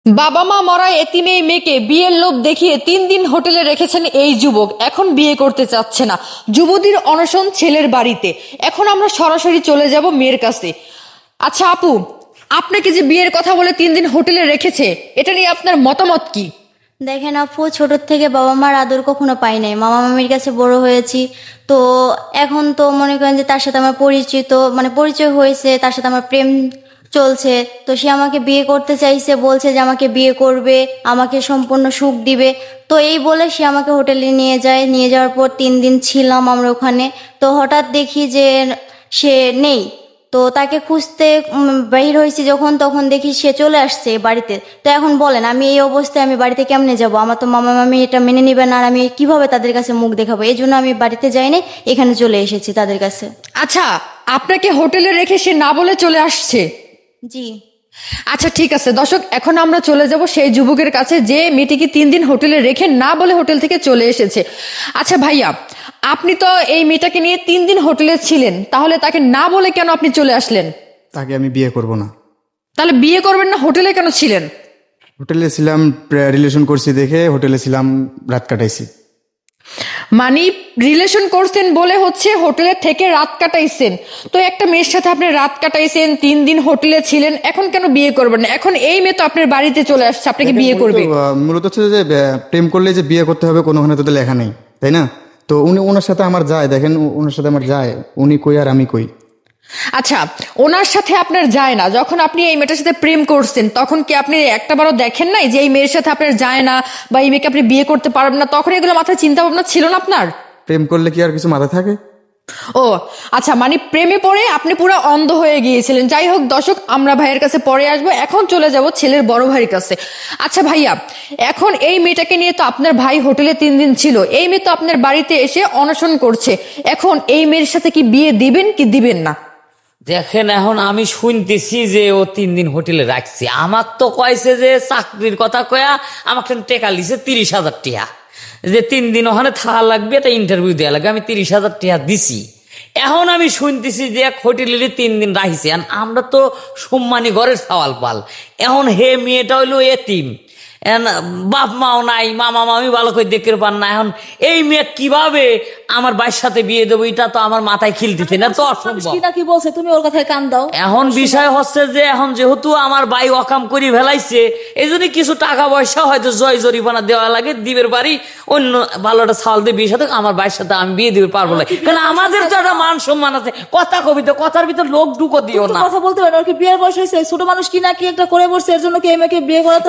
বাবা মা মরা এতিম এই মেয়েকে বিয়ের লোভ দেখিয়ে 3 দিন হোটেলে রেখেছেন এই যুবক, এখন বিয়ে করতে চাচ্ছে না। যুবতীর অনশন ছেলের বাড়িতে। এখন আমরা সরাসরি চলে যাব মেয়ের কাছে। আচ্ছা আপু, আপনাকে যে বিয়ের কথা বলে 3 দিন হোটেলে রেখেছে, এটা নিয়ে আপনার মতামত কি? দেখেন আপু, ছোট থেকে বাবা মার আদর কখনো পাই নাই, মামা মামির কাছে বড় হয়েছি। তো এখন তো মনে করেন যে তার সাথে আমার পরিচয় হয়েছে, তার সাথে আমার প্রেম চলছে। তো সে আমাকে বিয়ে করতে চাইছে, বলছে যে আমাকে বিয়ে করবে, আমাকে সম্পূর্ণ সুখ দিবে। তো এই বলে সে আমাকে হোটেলে নিয়ে যায়। নিয়ে যাওয়ার পর 3 দিন ছিলাম আমরা ওখানে। তো হঠাৎ দেখি যে সে নেই। তো তাকে খুঁজতে বের হয়েছি যখন, তখন দেখি সে চলে আসছে বাড়িতে। তো এখন বলেন, আমি এই অবস্থায় আমি বাড়িতে কেমনে যাব? আমার তো মামা মামি এটা মেনে নিবে না, আর আমি কিভাবে তাদের কাছে মুখ দেখাবো? এই জন্য আমি বাড়িতে যাইনি, এখানে চলে এসেছি তাদের কাছে। আচ্ছা, আপনাকে হোটেলে রেখে সে না বলে চলে আসছে? জি। আচ্ছা ঠিক আছে দর্শক, এখন আমরা চলে যাব সেই যুবকের কাছে যে মেয়েটিকে 3 দিন হোটেলে রেখে না বলে হোটেল থেকে চলে এসেছে। আচ্ছা ভাইয়া, আপনি তো এই মেয়েটাকে নিয়ে 3 দিন হোটেলে ছিলেন, তাহলে তাকে না বলে কেন আপনি চলে আসলেন? তাকে আমি বিয়ে করব না। তাহলে বিয়ে করবেন না, হোটেলে কেন ছিলেন? হোটেলে ছিলাম, রিলেশন করছি দেখে হোটেলে ছিলাম, রাত কাটাইছি। মানে রিলেশন করছেন বলে হচ্ছে হোটেলে থেকে রাত কাটাইছেন? তো একটা মেয়ের সাথে আপনি রাত কাটাইছেন, 3 দিন হোটেলে ছিলেন, এখন কেন বিয়ে করবেন না? এখন এই মেয়ে তো আপনার বাড়িতে চলে আসছে, আপনাকে বিয়ে করবে। মূলত হচ্ছে যে প্রেম করলে যে বিয়ে করতে হবে কোনোখানে তো লেখা নেই, তাই না? তো ওনার সাথে আমার যায়, দেখেন ওনার সাথে আমার যায়, উনি কই আর আমি কই। আচ্ছা, ওনার সাথে আপনার যায় না, যখন আপনি এই মেয়েটার সাথে প্রেম করছেন তখন কি আপনি একটাবারও দেখেন নাই যে এই মেয়ের সাথে আপনার যায় না বা এই মেয়েকে আপনি বিয়ে করতে পারবেন না? তখন এগুলো মাথায় চিন্তা ভাবনা ছিল না আপনার? প্রেম করলে কি আর কিছু মাথায় থাকে? ও আচ্ছা, মানে প্রেমে পড়ে আপনি পুরো অন্ধ হয়ে গিয়েছিলেন। যাই হোক দর্শক, আমরা ভাইয়ের কাছে পরে আসবো, এখন চলে যাব ছেলের বড় ভাইয়ের কাছে। আচ্ছা ভাইয়া, এখন এই মেয়েটাকে নিয়ে তো আপনার ভাই হোটেলে 3 দিন ছিল, এই মেয়ে তো আপনার বাড়িতে এসে অনশন করছে, এখন এই মেয়ের সাথে কি বিয়ে দিবেন কি দিবেন না? দেখেন, এখন আমি শুনতেছি যে ও 3 দিন হোটেলে রাখছে। আমার তো কয়েছে যে চাকরির কথা কয়া আমাকে টেকা লিছে 30,000 টিয়া, যে 3 দিন ওখানে থাকা লাগবে, একটা ইন্টারভিউ দেওয়া লাগবে। আমি 30,000 টিয়া দিছি। এখন আমি শুনতেছি যে এক হোটেলে 3 দিন রাখিছে। আমরা তো সম্মানী ঘরের সওয়াল পাল। এখন হে মেয়েটা হইলো এতিম, বাপ মাও নাই, মামা মামি ভালো করে দেখতে পান না। এখন এই মেয়ে কিভাবে আমার ভাইয়ের সাথে বিয়ে দেবো, এটা তো আমার মাথায় খিলতেছে না, তো অসম্ভব। কি বলছে, তুমি ওর কথায় কান দাও। এখন বিষয় হচ্ছে যে এখন যেহেতু আমার ভাই অকাম করে ফেলাইছে, এই জন্য কিছু টাকা পয়সা হয়তো জয় জরিমানা দেওয়া লাগে, দিবের বাড়ি অন্য ভালো একটা চাল দিয়ে বিয়ে সাথে আমার ভাইয়ের সাথে আমি বিয়ে দিতে পারবো না, কারণ আমাদের তো একটা মান সম্মান আছে। কথা কবি তো, কথার ভিতর লোক ঢুকো দিও না। কথা বলতে পারে, ওর কি বিয়ের বয়স হয়েছে? ছোট মানুষ কি না কি একটা করে বসছে, এর জন্য কি এই মেয়েকে বিয়ে করাতে হবে?